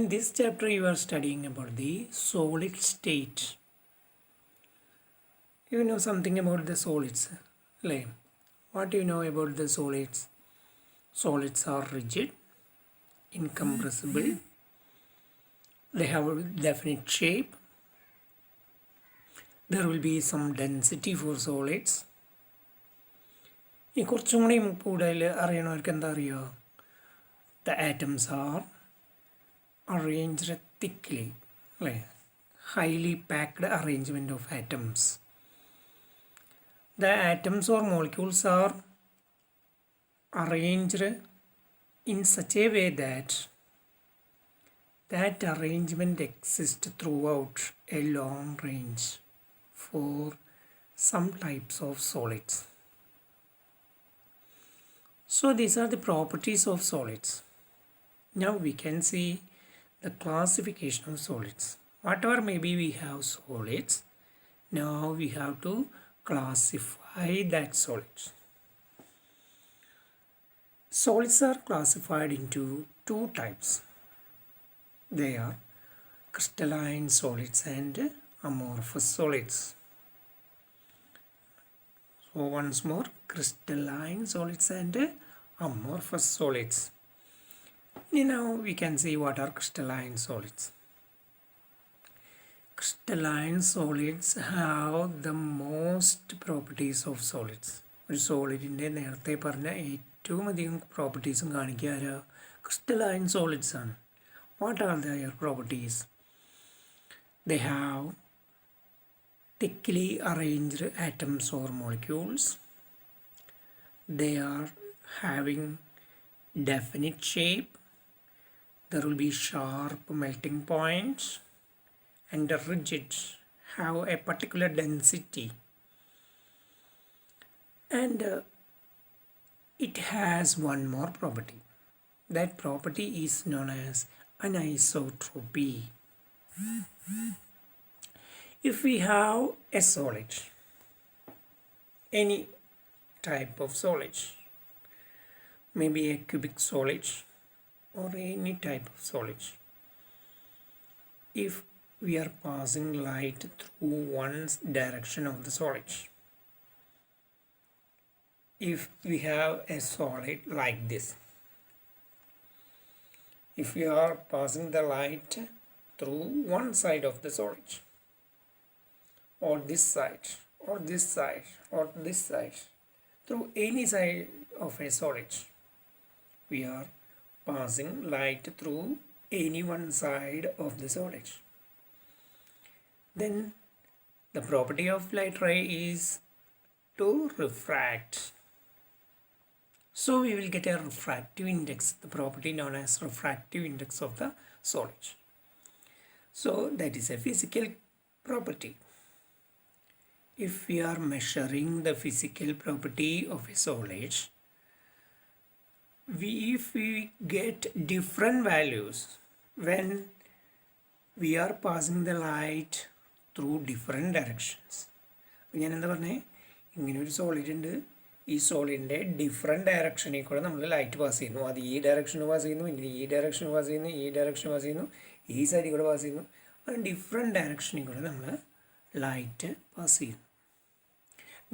In this chapter, you are studying about the solid state. You know something about the solids. Like, what do you know about the solids? Solids are rigid, incompressible, they have a definite shape. There will be some density for solids. ഈ കുറച്ചും കൂടി കൂടുതൽ അറിയണവർക്ക് എന്താ അറിയുക? The atoms are arranged thickly, like highly packed arrangement of atoms. The atoms or molecules are arranged in such a way that arrangement exists throughout a long range for some types of solids. So these are the properties of solids. Now we can see the classification of solids. Whatever maybe we have solids, now we have to classify that solids. Solids are classified into two types. They are crystalline solids and amorphous solids. So once more, crystalline solids and amorphous solids. Now we can see what are crystalline solids. Crystalline solids have the most properties of solids. ഒരു സോളിഡിൻ്റെ നേരത്തെ പറഞ്ഞ ഏറ്റവും അധികം പ്രോപ്പർട്ടീസും കാണിക്കുക crystalline solids ആണ്. What are their properties? They have thickly arranged atoms or molecules. They are having definite shape. There will be sharp melting points and rigid, have a particular density, and it has one more property. That property is known as anisotropy. If we have a solid, any type of solid, maybe a cubic solid or any type of solid, if we are passing light through one direction of the solid, if we have a solid like this, if we are passing the light through one side of the solid, or this side, or this side, or this side, through any side of a solid, we are passing light through any one side of the solid. Then the property of light ray is to refract. So we will get a refractive index, the property known as refractive index of the solid. So that is a physical property. If we are measuring the physical property of a solid, if we get different values when we are passing the light through different directions. ഞാൻ എന്താ പറഞ്ഞേ, ഇങ്ങനെ ഒരു solid ഉണ്ട്, ഈ സോളിഡിൻ്റെ different ഡയറക്ഷനിൽ കൂടെ നമ്മൾ ലൈറ്റ് പാസ് ചെയ്യുന്നു. അത് ഈ ഡയറക്ഷന് പാസ് ചെയ്യുന്നു, ഇങ്ങനെ ഈ ഡയറക്ഷന് പാസ് ചെയ്യുന്നു, ഈ ഡയറക്ഷന് പാസ് ചെയ്യുന്നു, ഈ സൈഡിൽ കൂടെ പാസ് ചെയ്യുന്നു. അങ്ങനെ ഡിഫറെൻറ്റ് ഡയറക്ഷനിൽ കൂടെ നമ്മൾ ലൈറ്റ് പാസ് ചെയ്യുന്നു.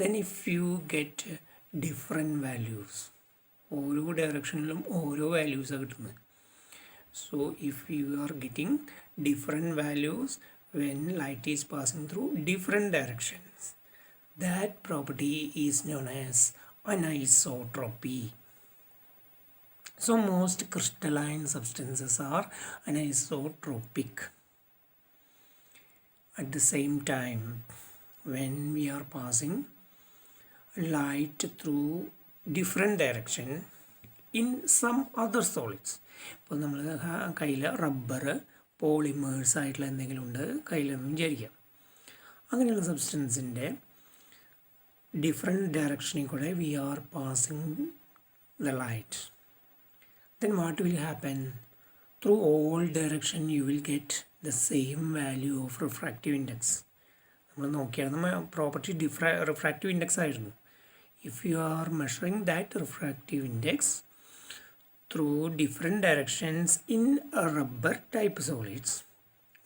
Then if you get different values, ഓരോ ഡയറക്ഷനിലും ഓരോ വാല്യൂസാണ് കിട്ടുന്നത്. So if you are getting different values when light is passing through different directions, that property is known as anisotropy. So most crystalline substances are anisotropic. At the same time, when we are passing light through different direction in some other solids, ഇപ്പോൾ നമ്മൾ കയ്യിൽ rubber polymers ആയിട്ടുള്ള എന്തെങ്കിലും ഉണ്ട് കയ്യിലെന്ന് വിചാരിക്കാം. അങ്ങനെയുള്ള സബ്സ്റ്റൻസിൻ്റെ different ഡയറക്ഷനിൽ കൂടെ we are passing the light. Then what will happen? Through all direction you will get the same value of refractive index. നമ്മൾ നോക്കിയാൽ നമ്മൾ പ്രോപ്പർട്ടി റിഫ്രാക്റ്റീവ് ഇൻഡെക്സ് ആയിരുന്നു. If you are measuring that refractive index through different directions in a rubber type solids,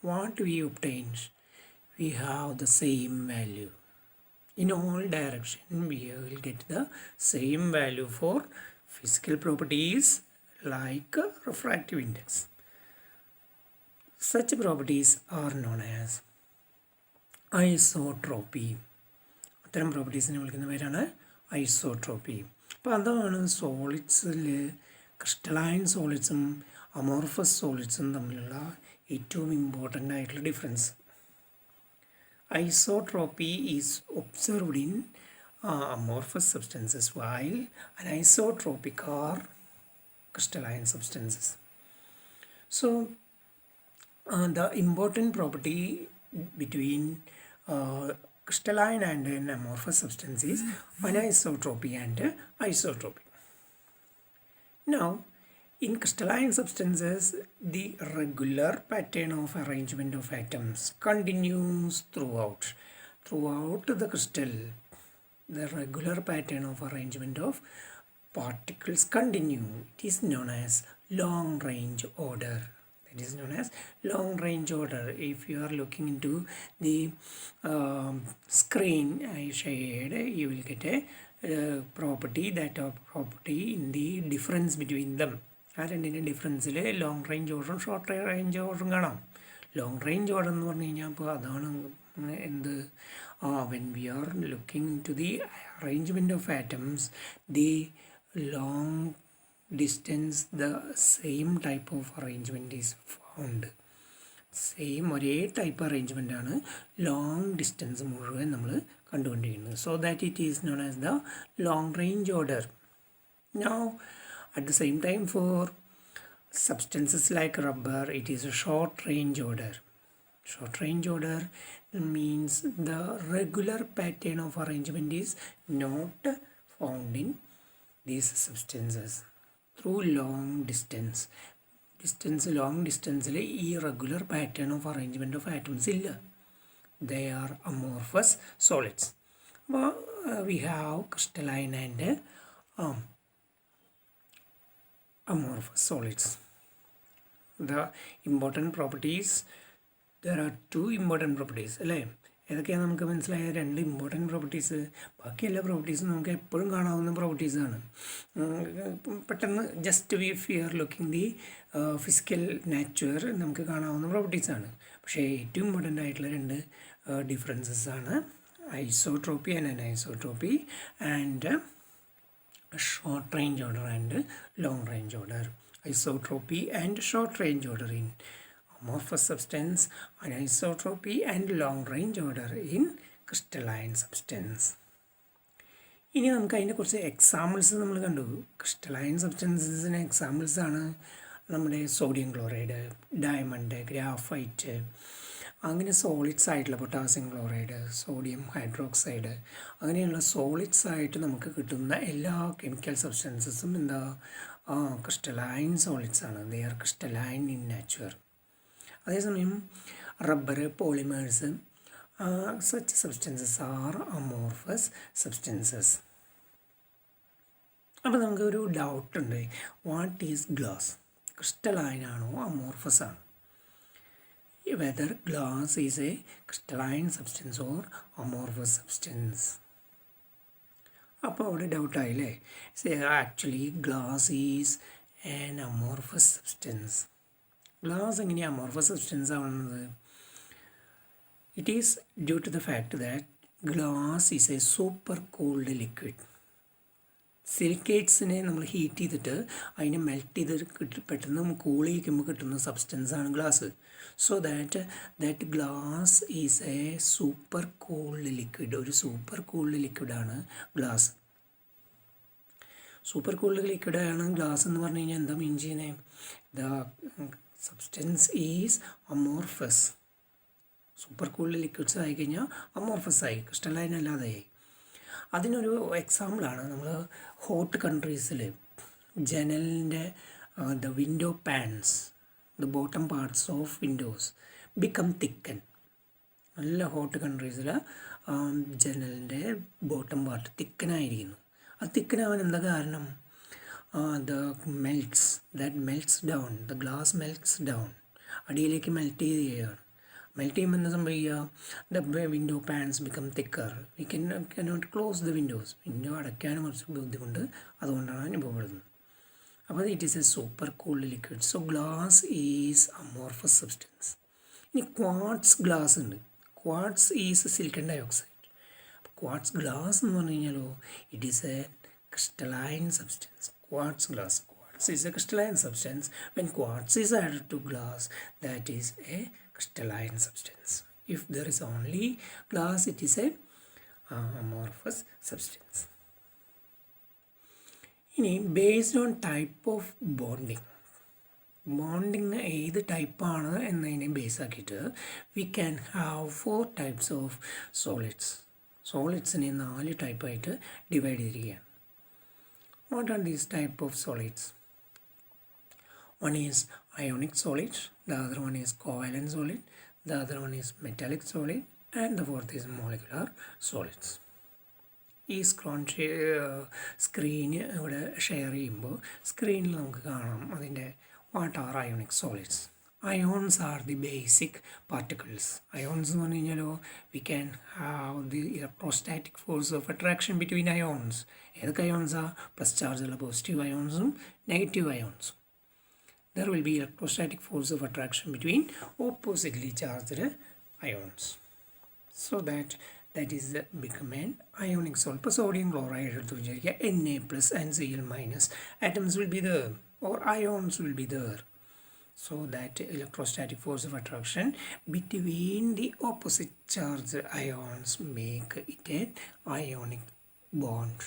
what we obtain? We have the same value. In all directions, we will get the same value for physical properties like refractive index. Such properties are known as isotropy. അത്തരം പ്രോപ്പർട്ടീസിനെ വിളിക്കുന്ന പേരാണ് isotropy. അപ്പോൾ അതാണ് സോളിഡ്സിൽ crystalline സോളിഡ്സും amorphous സോളിഡ്സും തമ്മിലുള്ള ഏറ്റവും important ആയിട്ടുള്ള difference. Isotropy is observed in amorphous substances while anisotropic are crystalline substances. So the important property between crystalline and an amorphous substance is anisotropy and isotropy. Now, in crystalline substances, the regular pattern of arrangement of atoms continues throughout the crystal. The regular pattern of arrangement of particles continue. It is known as long range order. It is known as long range order. If you are looking into the screen I shared, you will get a property, that property in the difference between them. ആ രണ്ടിൻ്റെ ഡിഫറൻസിൽ long range ഓർഡറും short range ഓർഡറും കാണാം. Long range order എന്ന് പറഞ്ഞു കഴിഞ്ഞാൽ അപ്പോൾ അതാണ് എന്ത്, when we are looking into the arrangement of atoms, the long distance, the same type of arrangement is found. Same ഒരേ ടൈപ്പ് അറേഞ്ച്മെൻ്റ് ആണ് ലോങ് ഡിസ്റ്റൻസ് മുഴുവൻ നമ്മൾ കണ്ടുകൊണ്ടിരിക്കുന്നത്. So that it is known as the long range order. Now at the same time, for substances like rubber, it is a short range order. Short range order means the regular pattern of arrangement is not found in these substances. Through long distance, long distance irregular pattern of arrangement of atoms illa. They are amorphous solids. We have crystalline and amorphous solids. The important properties, there are two important properties അല്ലേ? ഏതൊക്കെയാണ് നമുക്ക് മനസ്സിലായ രണ്ട് important properties. ബാക്കി എല്ലാ പ്രോപ്പർട്ടീസും നമുക്ക് എപ്പോഴും കാണാവുന്ന പ്രോപ്പർട്ടീസാണ്. പെട്ടെന്ന് just if you are looking the physical nature നമുക്ക് കാണാവുന്ന പ്രോപ്പർട്ടീസാണ്. പക്ഷേ ഏറ്റവും ഇമ്പോർട്ടൻ്റ് ആയിട്ടുള്ള രണ്ട് ഡിഫറൻസസ് ആണ് isotropy and anisotropy and short range order and long range order. Isotropy and short range order in amorphous substance, anisotropy and long range order in crystalline substance. ഇനി നമുക്ക് അതിൻ്റെ കുറച്ച് എക്സാമ്പിൾസ് നമ്മൾ കണ്ടു. ക്രിസ്റ്റലൈൻ സബ്സ്റ്റൻസസിന് എക്സാമ്പിൾസ് ആണ് നമ്മുടെ sodium chloride, diamond, graphite, അങ്ങനെ solids ആയിട്ടുള്ള പൊട്ടാസ്യം ക്ലോറൈഡ്, സോഡിയം ഹൈഡ്രോക്സൈഡ്, അങ്ങനെയുള്ള സോളിഡ്സ് ആയിട്ട് നമുക്ക് കിട്ടുന്ന എല്ലാ കെമിക്കൽ സബ്സ്റ്റൻസസും എന്താ ക്രിസ്റ്റലൈൻ സോളിഡ്സ് ആണ്. They are crystalline in nature. അതേസമയം rubber, polymers, such substances are amorphous substances. അപ്പോൾ നമുക്ക് ഒരു ഡൗട്ടുണ്ട്, വാട്ട് ഈസ് ഗ്ലാസ്? ക്രിസ്റ്റലൈൻ ആണോ അമോർഫസ് ആണോ? Whether glass is a crystalline substance or amorphous substance. അപ്പോൾ അവിടെ ഡൗട്ടായില്ലേ? Actually glass is an amorphous substance. Glass എങ്ങനെയാണ് അമോർഫസ് സബ്സ്റ്റൻസ് ആവുന്നത്? It is due to the fact that glass is a super cooled liquid. സിലിക്കേറ്റ്സിനെ നമ്മൾ heat ചെയ്തിട്ട് അതിനെ melt ചെയ്ത് പെട്ടെന്ന് കൂൾ ചെയ്യിക്കുമ്പോൾ കിട്ടുന്ന സബ്സ്റ്റൻസാണ് glass. So that glass is a super cooled liquid. ഒരു സൂപ്പർ കൂൾഡ് ലിക്വിഡാണ് ഗ്ലാസ്. സൂപ്പർ കൂൾഡ് ലിക്വിഡാണ് ഗ്ലാസ് എന്ന് പറഞ്ഞു കഴിഞ്ഞാൽ എന്താ മീൻ ചെയ്യുന്നത്? The substance is amorphous. Super cooled liquids ആയിക്കഴിഞ്ഞാൽ അമോർഫസ് ആയി, ക്രിസ്റ്റലൈൻ അല്ലാതെയായി. അതിനൊരു എക്സാമ്പിളാണ് നമ്മൾ ഹോട്ട് കൺട്രീസിൽ ജനലിൻ്റെ the window panes, the bottom parts of windows become thicken. നല്ല ഹോട്ട് കൺട്രീസിൽ ജനലിൻ്റെ ബോട്ടം പാർട്ട് തിക്കനായിരിക്കുന്നു. അത് തിക്കനാവാൻ എന്താ കാരണം? the melts down, the glass melts down, അടിയിലേക്ക് മെൽറ്റ് ചെയ്യുകയാണ്. മെൽറ്റ് ചെയ്യുമ്പോൾ എന്താ സംഭവിക്കുക? The window panes become thicker. We cannot close the windows. Window അടയ്ക്കാനും കുറച്ച് ബുദ്ധിമുട്ട് അതുകൊണ്ടാണ് അനുഭവപ്പെടുന്നത്. അപ്പോൾ it is a super cooled liquid. So glass is amorphous substance. ഇനി ക്വാർട്സ് ഗ്ലാസ് ഉണ്ട്. Quartz is silicon dioxide. Quartz glass എന്ന് പറഞ്ഞു കഴിഞ്ഞാലോ, it is a crystalline substance. Quartz glass. Quartz is a crystalline substance. When quartz is added to glass, that is a crystalline substance. If there is only glass, it is a amorphous substance. ഇനി based on type of bonding, bonding ഏത് ടൈപ്പാണ് എന്നതിനെ base ആക്കിയിട്ട് we can have 4 types of solids. സോളിഡ്സിനെ 4 ടൈപ്പായിട്ട് divide ചെയ്തിരിക്കുകയാണ്. What are these type of solids? One is ionic solid, the other one is covalent solid, the other one is metallic solid, and the fourth is molecular solids. ഈ screen ഇവിടെ share ചെയ്യുമ്പോൾ സ്ക്രീനിൽ നമുക്ക് കാണാം അതിൻ്റെ what are ionic solids. Ions are the basic particles. Ions എന്ന് പറഞ്ഞു കഴിഞ്ഞാലോ, we can have the electrostatic force of attraction between ions. ഏതൊക്കെ അയോൺസാ? പ്ലസ് ചാർജുള്ള പോസിറ്റീവ് അയോൺസും നെഗറ്റീവ് അയോൺസും. There will be electrostatic force of attraction between oppositely charged ions. So that is become an ionic solid. ഇപ്പോൾ sodium chloride എടുത്ത് വിചാരിക്കുക, Na plus and Cl minus atoms will be there or ions will be there. So that electrostatic force of attraction between the opposite charged ions make it an ionic bond.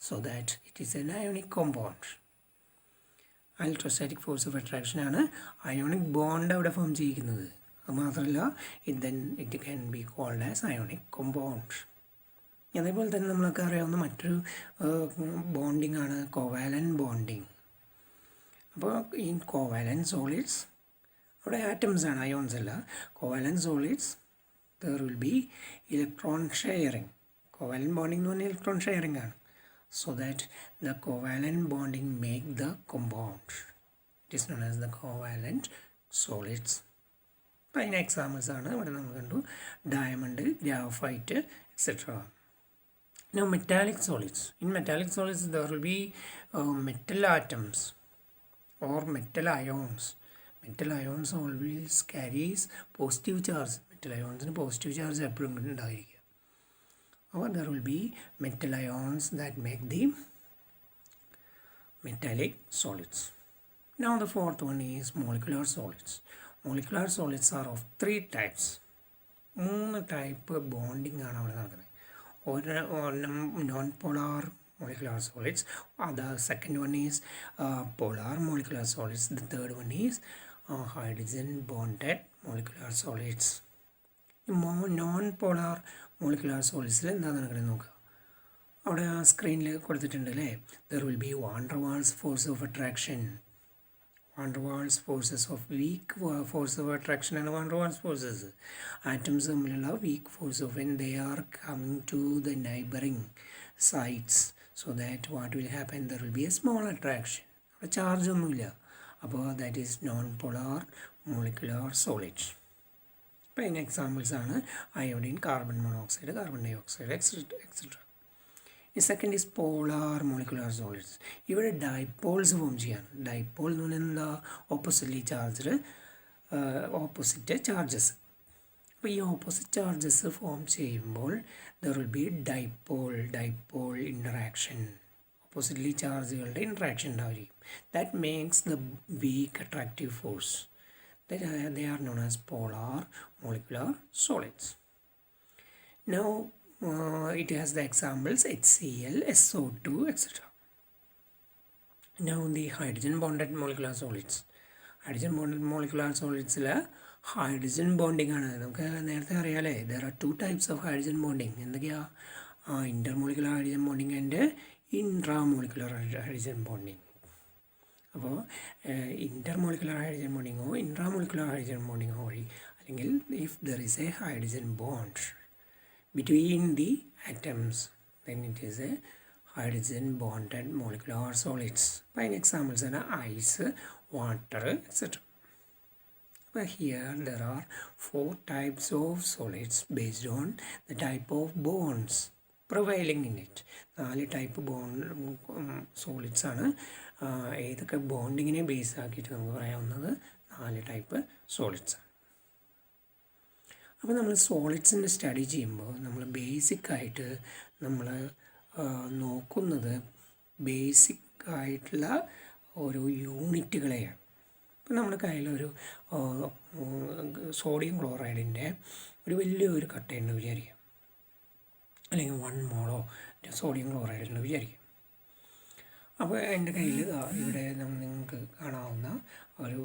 So that it is an ionic compound. Electrostatic force of attraction ആണ് ionic bond അവിടെ form ചെയ്യിക്കുന്നത്. അതുമാത്രമല്ല it can be called as ionic compound. അതേപോലെ തന്നെ നമ്മളൊക്കെ അറിയാവുന്ന മറ്റൊരു bonding ആണ് covalent bonding. അപ്പോൾ ഈ കോവാലന്റ് സോളിഡ്സ് അവിടെ ആറ്റംസ് ആണ്, അയോൺസ് അല്ല. Covalent solids there will B electron sharing. Covalent bonding എന്ന് പറഞ്ഞാൽ ഇലക്ട്രോൺ ഷെയറിങ് ആണ്. So that the covalent bonding make the compound. It is known as the covalent solids. അപ്പോൾ അതിന് എക്സാമ്പിൾസ് ആണ് ഇവിടെ നമ്മൾ കണ്ടു, diamond, graphite etcetera. Now metallic solids. In metallic solids there will be metal atoms or metal ions. Metal ions always carries positive charge. Metal ions positive charge എപ്പോഴും ഉണ്ടായിരിക്കും. Or there will be metal ions that make the metallic solids. Now the fourth one is molecular solids. Molecular solids are of 3 types. 3 type bonding ആണ് അവിടെ നടക്കുന്നത്. ഒരെണ്ണം non polar molecular solids. The second one is polar molecular solids. The third one is hydrogen bonded molecular solids. Non polar molecular സോളിഡ്സിൽ എന്താ നടക്കുന്നത് നോക്കുക. അവിടെ ആ സ്ക്രീനിൽ കൊടുത്തിട്ടുണ്ട് അല്ലേ. There will be van der Waals force of attraction. Van der Waals forces of weak force of attraction ആണ് van der Waals forces. Atoms തമ്മിലുള്ള weak force of when they are coming to the neighbouring sites. So that what will happen, there will be a small attraction. അവിടെ charge ഒന്നുമില്ല. അപ്പോൾ that is non polar molecular solid. അപ്പോൾ അതിന് examples ആണ് iodine, carbon monoxide, carbon dioxide etcetera. ഈ second is polar molecular solids. ഇവിടെ dipoles form ചെയ്യാണ്. Dipole എന്ന് പറഞ്ഞാൽ എന്താ? Oppositely charged opposite charges. അപ്പോൾ ഈ ഓപ്പോസിറ്റ് ചാർജസ് ഫോം ചെയ്യുമ്പോൾ there will be dipole interaction. Oppositely ചാർജുകളുടെ ഇൻറ്ററാക്ഷൻ ഉണ്ടായിരിക്കും. That makes the weak attractive force. They are known as polar molecular solids. Now it has the examples HCl, SO2 etc. Now the hydrogen bonded molecular solids. Hydrogen bonded molecular solids hydrogen bonding ആണ്. നമുക്ക് നേരത്തെ അറിയാമല്ലേ, there are 2 types of hydrogen bonding. എന്തൊക്കെയാ? Intermolecular hydrogen bonding and intramolecular hydrogen bonding. അപ്പോൾ intermolecular hydrogen ബോണ്ടിങ്ങോ intramolecular hydrogen ബോണ്ടിങ്ങോ വഴി, അല്ലെങ്കിൽ if there is a hydrogen bond between the atoms, then it is a hydrogen bonded molecular solids. By examples are ice, water, etc. But here there are 4 types of solids based on the type of bonds prevailing in it. 4 type solids ആണ് ഏതൊക്കെ ബോണ്ടിങ്ങിനെ base ആക്കിയിട്ട് നമുക്ക് പറയാവുന്നത് 4 type solids ആണ്. അപ്പോൾ നമ്മൾ സോളിഡ്സിൻ്റെ study ചെയ്യുമ്പോൾ നമ്മൾ ബേസിക്കായിട്ട് നമ്മൾ നോക്കുന്നത് ബേസിക്കായിട്ടുള്ള ഓരോ യൂണിറ്റുകളെയാണ്. ഇപ്പോൾ നമ്മുടെ കയ്യിലൊരു സോഡിയം ക്ലോറൈഡിൻ്റെ ഒരു വലിയൊരു കട്ടയുണ്ട് വിചാരിക്കാം, അല്ലെങ്കിൽ 1 മോളോ സോഡിയം ക്ലോറൈഡുണ്ട് വിചാരിക്കാം. അപ്പോൾ എൻ്റെ കയ്യിൽ ഇവിടെ നിങ്ങൾക്ക് കാണാവുന്ന ഒരു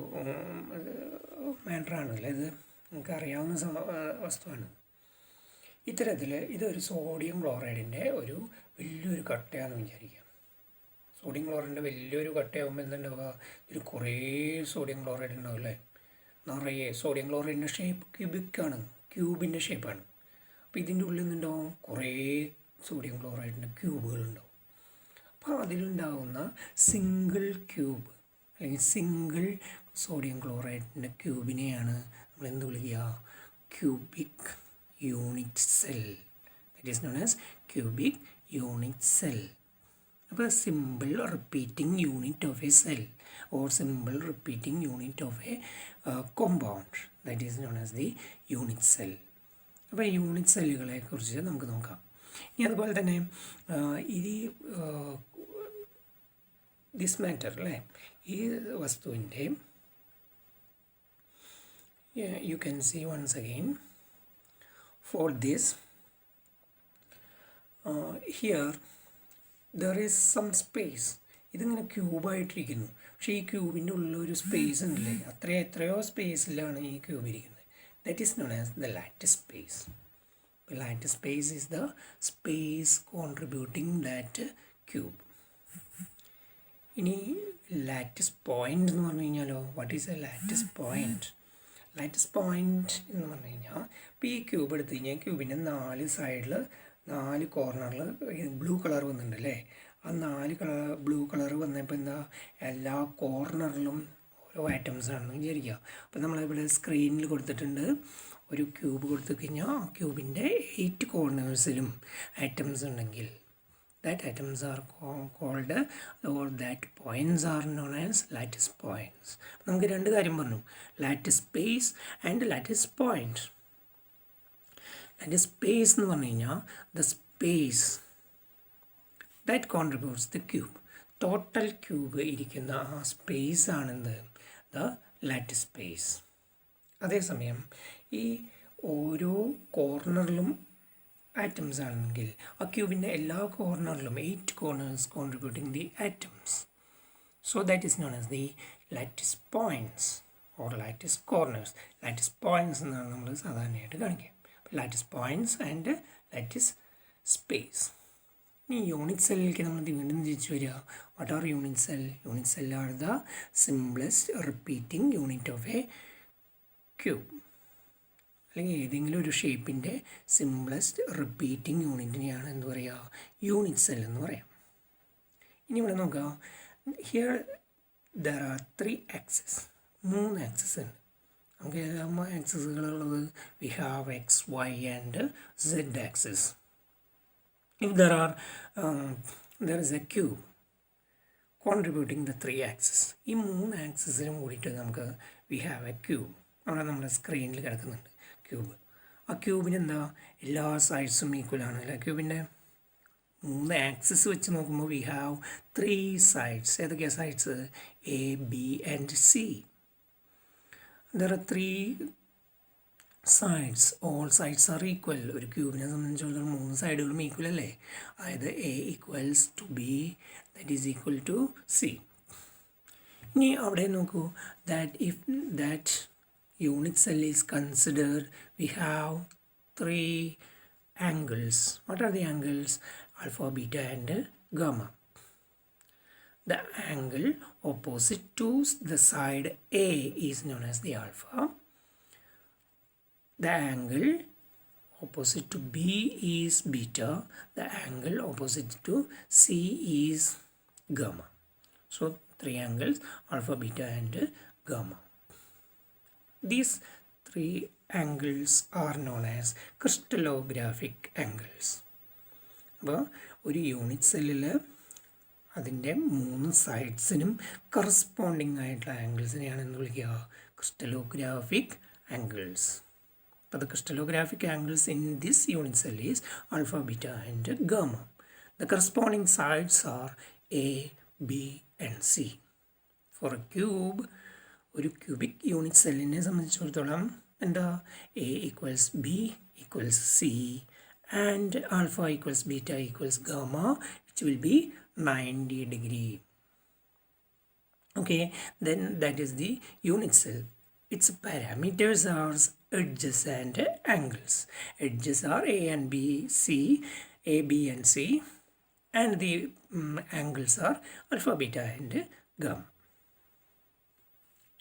മാറ്ററാണല്ലോ, ഇത് നിങ്ങൾക്ക് അറിയാവുന്ന വസ്തുവാണ്. ഇത്തരത്തിൽ ഇതൊരു സോഡിയം ക്ലോറൈഡിൻ്റെ ഒരു വലിയൊരു കട്ടയാണെന്ന് വിചാരിക്കാം. സോഡിയം ക്ലോറൈഡിൻ്റെ വലിയൊരു കട്ടയാകുമ്പോൾ എന്തുണ്ടാവുക, ഇതിൽ കുറേ സോഡിയം ക്ലോറൈഡ് ഉണ്ടാവും അല്ലേ, നിറയെ. സോഡിയം ക്ലോറൈഡിൻ്റെ ഷേപ്പ് ക്യൂബിക്കാണ്, ക്യൂബിൻ്റെ ഷേപ്പാണ്. അപ്പോൾ ഇതിൻ്റെ ഉള്ളിൽ നിന്നുണ്ടാവും കുറേ സോഡിയം ക്ലോറൈഡിൻ്റെ ക്യൂബുകളുണ്ടാവും. അപ്പോൾ അതിലുണ്ടാകുന്ന സിംഗിൾ ക്യൂബ് അല്ലെങ്കിൽ സിംഗിൾ സോഡിയം ക്ലോറൈഡിൻ്റെ ക്യൂബിനെയാണ് നമ്മൾ എന്ത് വിളിക്കുക, cubic unit cell. That is known as cubic unit cell. അപ്പോൾ simple repeating unit of a cell or simple repeating unit of a compound, that is known as the unit cell. അപ്പോൾ unit സെല്ലുകളെ കുറിച്ച് നമുക്ക് നോക്കാം. ഇനി അതുപോലെ തന്നെ this matter അല്ലേ, ഈ വസ്തുവിൻ്റെ you can see once again for this here there is some space. ഇതിങ്ങനെ ക്യൂബായിട്ടിരിക്കുന്നു, പക്ഷേ ഈ ക്യൂബിൻ്റെ ഉള്ളിലൊരു സ്പേസ് ഉണ്ടല്ലേ, എത്രയോ സ്പേസിലാണ് ഈ ക്യൂബ് ഇരിക്കുന്നത്. That is known as the lattice space. Lattice space is the space contributing that cube. ഇനി ലാറ്റിസ് പോയിൻ്റ് എന്ന് പറഞ്ഞു കഴിഞ്ഞാലോ, what is A lattice point? Lattice point എന്ന് പറഞ്ഞു കഴിഞ്ഞാൽ ഇപ്പോൾ ഈ ക്യൂബ് എടുത്തു കഴിഞ്ഞാൽ ക്യൂബിൻ്റെ 4 സൈഡിൽ 4 കോർണറിൽ ബ്ലൂ കളർ വന്നിട്ടുണ്ടല്ലേ. ആ 4 ബ്ലൂ കളർ വന്നപ്പോൾ എന്താ, എല്ലാ കോർണറിലും ഓരോ ആറ്റംസ് ആണെന്ന് വിചാരിക്കുക. അപ്പോൾ നമ്മളിവിടെ സ്ക്രീനിൽ കൊടുത്തിട്ടുണ്ട് ഒരു ക്യൂബ് കൊടുത്തു കഴിഞ്ഞാൽ ആ ക്യൂബിൻ്റെ 8 കോർണേഴ്സിലും ആറ്റംസ് ഉണ്ടെങ്കിൽ that atoms are called or that points are known as lattice points. നമുക്ക് 2 കാര്യം പറഞ്ഞു, lattice space and lattice point. Lattice space എന്ന് പറഞ്ഞു കഴിഞ്ഞാൽ the space that contributes the cube. Total cube ഇരിക്കുന്ന ആ സ്പേസ് ആണെന്ത്, ദ ലാറ്റിസ് സ്പേസ്. അതേസമയം ഈ ഓരോ കോർണറിലും ആറ്റംസ് ആണെങ്കിൽ ആ ക്യൂബിൻ്റെ എല്ലാ കോർണറിലും 8 corners contributing the atoms. So that is known as the lattice points or lattice corners. Lattice points എന്നാണ് നമ്മൾ സാധാരണയായിട്ട് കാണിക്കുക. Lattice points and lattice space. ഇനി യൂണിറ്റ് സെല്ലിലേക്ക് നമ്മൾ വീണ്ടും തിരിച്ചു വരിക. What are unit cell? Unit cell are the simplest repeating unit of A cube, അല്ലെങ്കിൽ ഏതെങ്കിലും ഒരു ഷേപ്പിൻ്റെ സിംപ്ലസ്റ്റ് റിപ്പീറ്റിംഗ് യൂണിറ്റിനെയാണ് എന്ത് പറയുക, യൂണിറ്റ് സെൽ എന്ന് പറയാം. ഇനി ഇവിടെ നോക്കുക, here there are 3 axis, 3 axis ഉണ്ട്. നമുക്ക് ഏതാകുമ്പോൾ ആക്സിസുകളുള്ളത്, we have X, Y and Z axis. If there is a cube contributing the 3 axis, ഈ 3 ആക്സിസിനും കൂടിയിട്ട് നമുക്ക് വി ഹാവ് എ ക്യൂബ്. അവിടെ നമ്മുടെ സ്ക്രീനിൽ കിടക്കുന്നുണ്ട് ക്യൂബ്. ആ ക്യൂബിന് എന്താ, എല്ലാ സൈഡ്സും ഈക്വലാണ് അല്ലേ. ക്യൂബിൻ്റെ 3 ആക്സിസ് വെച്ച് നോക്കുമ്പോൾ വി ഹാവ് 3 സൈഡ്സ്. ഏതൊക്കെയാണ് sides? A, B and C. There are 3 sides. All sides are equal. ഒരു ക്യൂബിനെ സംബന്ധിച്ചിടത്തോളം 3 സൈഡുകളും ഈക്വൽ അല്ലേ. അതായത് A equals to B, that is equal to C. ഇനി അവിടെ നോക്കൂ, that unit cell is considered, we have 3 angles. What are the angles? Alpha, beta and gamma. The angle opposite to the side A is known as the alpha. The angle opposite to B is beta, the angle opposite to C is gamma. So three angles, alpha, beta and gamma. These three angles are known as crystallographic angles. അപ്പോൾ ഒരു unit സെല്ലിൽ അതിൻ്റെ 3 സൈഡ്സിനും corresponding ആയിട്ടുള്ള ആംഗിൾസിനെയാണ് എന്ന് വിളിക്കുക crystallographic angles. അപ്പോൾ the crystallographic angles in this unit cell is alpha, beta and gamma. The corresponding sides are A, B and C. For a cube, ഒരു cubic unit സെല്ലിനെ സംബന്ധിച്ചിടത്തോളം എന്താ A equals B equals C and alpha equals beta equals gamma, which will be 90 degree. Okay, then that is the unit cell. Its parameters are edges and angles. Edges are A and B, C, A, B and C, and the angles are alpha, beta and gamma.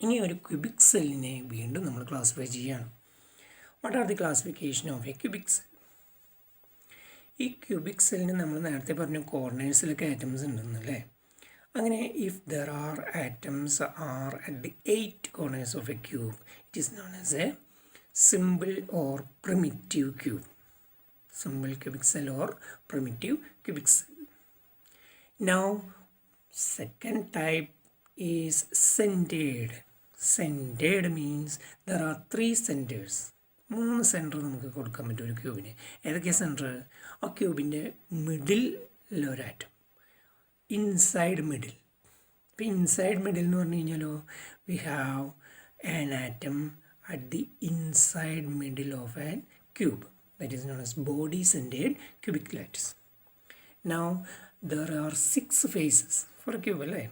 ഇനി ഒരു cubic സെല്ലിനെ വീണ്ടും നമ്മൾ classify ചെയ്യുകയാണ്. What are the classification of A cubic cell? ഈ cubic സെല്ലിന് നമ്മൾ നേരത്തെ പറഞ്ഞു കോർണേഴ്സിലൊക്കെ ആറ്റംസ് ഉണ്ടെന്നല്ലേ. അങ്ങനെ if there are atoms are at the 8 corners of a cube, it is known as a simple or primitive cube. Simple cubic cell or primitive cubic cell. Now second type is centered. Centered means there are 3 centers. 3 centre നമുക്ക് കൊടുക്കാൻ പറ്റും ഒരു ക്യൂബിന്. ഏതൊക്കെയാണ് centre? ആ ക്യൂബിൻ്റെ middle ഒരു atom, inside middle. ഇപ്പോൾ ഇൻസൈഡ് മിഡിൽ എന്ന് പറഞ്ഞു കഴിഞ്ഞാലോ we have an atom at the inside middle of an cube, that is known as body centred cubic lattice. Now there are 6 faces for a cube അല്ലേ.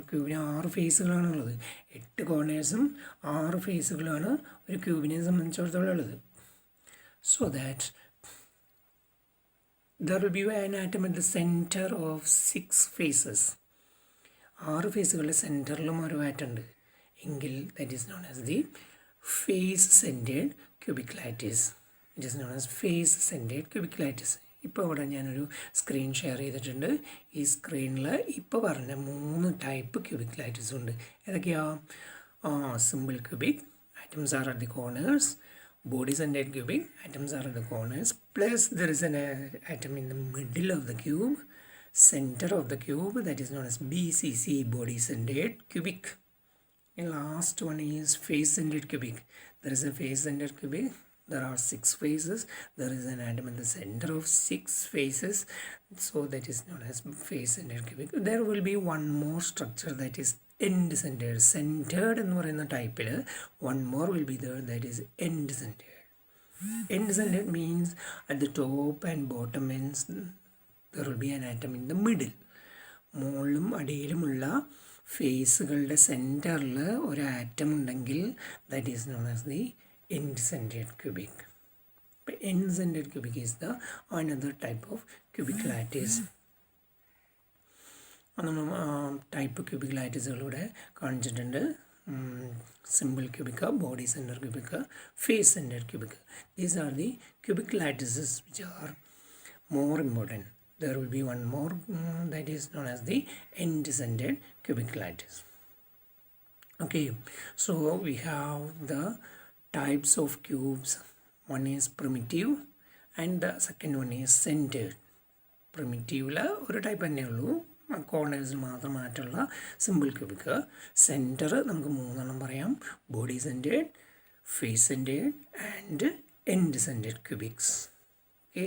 ക്യൂബിന് 6 ഫേസുകളാണുള്ളത്. 8 കോർണേഴ്സും 6 ഫേസുകളാണ് ഒരു ക്യൂബിനെ സംബന്ധിച്ചിടത്തോളം ഉള്ളത്. So that there will be an atom at the center of 6 faces. 6 ഫേസുകളുടെ സെൻറ്ററിലും ഒരു atom ഉണ്ട് എങ്കിൽ that is known as the face centred cubic lattice. It is known as face centred cubic lattice. ഇപ്പോൾ ഇവിടെ ഞാനൊരു സ്ക്രീൻ ഷെയർ ചെയ്തിട്ടുണ്ട്. ഈ സ്ക്രീനിൽ ഇപ്പോൾ പറഞ്ഞ 3 ടൈപ്പ് ക്യൂബിക് ലാറ്റിസ് ഉണ്ട്. ഏതൊക്കെയാ? Simple cubic, atoms are at the corners. Body centered cubic, atoms are at the corners, plus there is an atom in the middle of the cube, center of the cube, that is known as BCC, body centered cubic. And last one is face centered cubic. There is a face centered cubic. There are 6 faces. There is an atom in the center of 6 faces, so that is known as face centered cubic. There will be one more structure, that is end centered. Centered എന്ന് പറയുന്ന ടൈപ്പിൽ one more will be there, that is end centered. End centered means at the top and bottom ends there will be an atom in the middle. മുകളിലും അടിയിലുമുള്ള ഫേസുകളുടെ സെൻറ്ററിൽ ഒരു atom ഉണ്ടെങ്കിൽ that is known as the end centered cubic. But end centered cubic is the another type of cubic lattice. നമ്മൾ type cubic ലാറ്റിസുകളിലൂടെ കാണിച്ചിട്ടുണ്ട്. Simple cubic, body centre cubic, face centre cubic. These are the cubic lattices which are more important. There will be one more that is known as the end-centered cubic lattice. Okay, so we have the types of cubes. One is primitive and the second one is centered. Primitive ഒരു type തന്നെ ഉള്ളൂ, കോർണേഴ്സിൽ മാത്രം മാറ്റുള്ള simple cubic. Centre നമുക്ക് 3 പറയാം, body centred, face centred and end centred cubics. Okay.